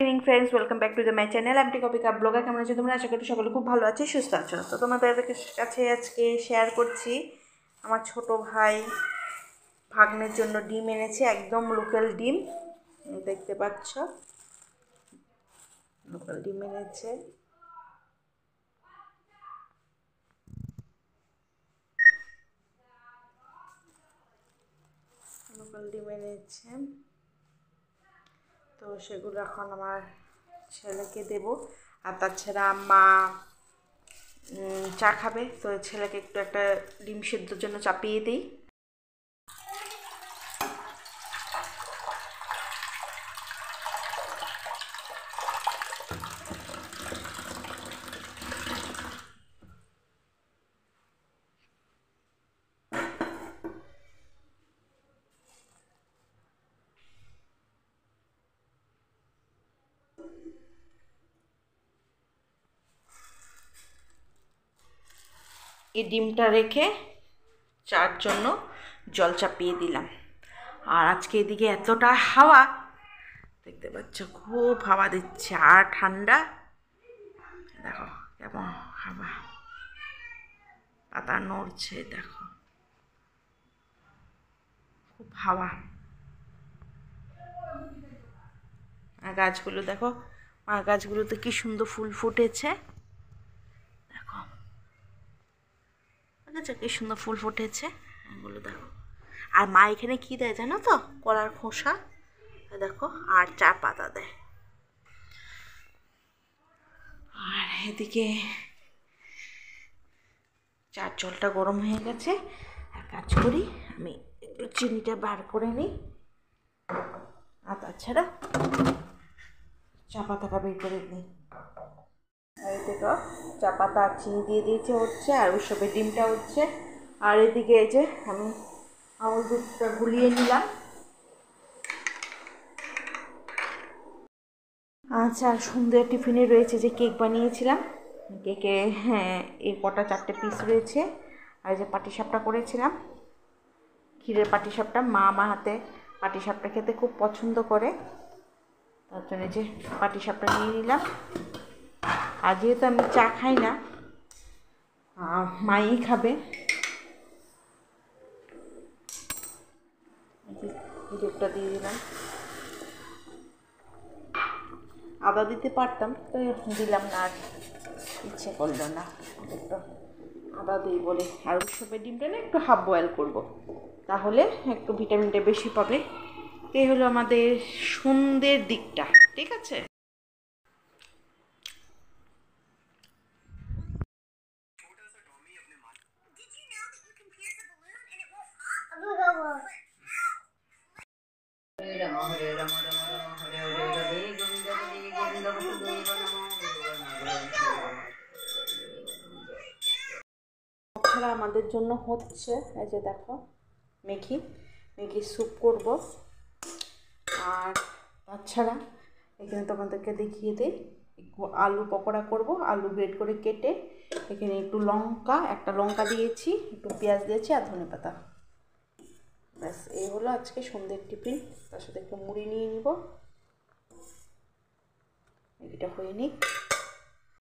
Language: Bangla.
Evening friends, welcome back to the my channel. আমি কপিকা ব্লগার। কেমন আছো তোমরা? আশা করি সকলে খুব ভালো আছে, সুস্থ আছো। তো তোমাদের কাছে আজকে শেয়ার করছি আমার ছোট ভাই ভাগ্নের জন্য ডিম এনেছে, একদম লোকাল ডিম, দেখতে পাচ্ছ, লোকাল ডিম এনেছে। লোকাল ডিম এনেছে, তো সেগুলো এখন আমার ছেলেকে দেব। আর তাছাড়া মা চা খাবে, তো ছেলেকে একটু একটা ডিম সেদ্ধর জন্য চাপিয়ে দিই। এই ডিমটা রেখে চার জন্য জল চাপিয়ে দিলাম। আর আজকে এদিকে এতটা হাওয়া, দেখতে পাচ্ছ, খুব হাওয়া দিচ্ছে আর ঠান্ডা। দেখো কেমন হাওয়া, পাতা নড়ছে, দেখো খুব হাওয়া। আর গাছগুলো দেখো, আর গাছগুলোতে কি সুন্দর ফুল ফুটেছে, দেখো আচ্ছা কি সুন্দর ফুল ফুটেছে এগুলো দেখো। আর মা এখানে কি দেয় জানো তো? কলার খোসা দেখো, আর চা পাতা দেয়। আর এদিকে চার জলটা গরম হয়ে গেছে। এক কাজ করি, আমি একটু চিনিটা বার করে নিই, আর তাছাড়া চা পাতাটা বের করে নিই। আর এদিকে চা পাতা আর চিনি দিয়ে দিয়েছে, হচ্ছে, আর ওইসবের ডিমটা হচ্ছে। আর এদিকে এই যে আমি আমুল দুধটা গুলিয়ে নিলাম। আচ্ছা, আর সন্ধ্যে টিফিনে রয়েছে যে কেক বানিয়েছিলাম, কেকে হ্যাঁ এই কটা 4টে পিস রয়েছে। আর যে পাটিসাপটা করেছিলাম, ক্ষীরের পাটিসাপটা, মা আমার হাতে পাটিসাপটা খেতে খুব পছন্দ করে, তার জন্য যে পাটিসাপটা নিয়ে নিলাম। আর যেহেতু আমি চা খাই না, মাই খাবে, দুধটা দিয়ে দিলাম। আদা দিতে পারতাম, তো দিলাম না, আর ইচ্ছে করলো না একটু আদা দিই বলে। আর উৎসবের ডিমটা না একটু হাফ বয়েল করবো, তাহলে একটু ভিটামিনটা বেশি পাবে। এই হলো আমাদের সন্ধ্যের দিকটা, ঠিক আছে। তাছাড়া আমাদের জন্য হচ্ছে এই যে দেখো মেথি স্যুপ করব। আর তাছাড়া এখানে তোমাদেরকে দেখিয়ে দিই, একটু আলু পকোড়া করব। আলু গ্রেড করে কেটে এখানে একটু একটা লঙ্কা দিয়েছি, একটু পেঁয়াজ দিয়েছি, আর ধনেপাতা। ব্যাস, এই হলো আজকে সন্ধ্যের টিফিন। তার সাথে একটু মুড়ি নিয়ে নিব, এটা হয়ে নিক।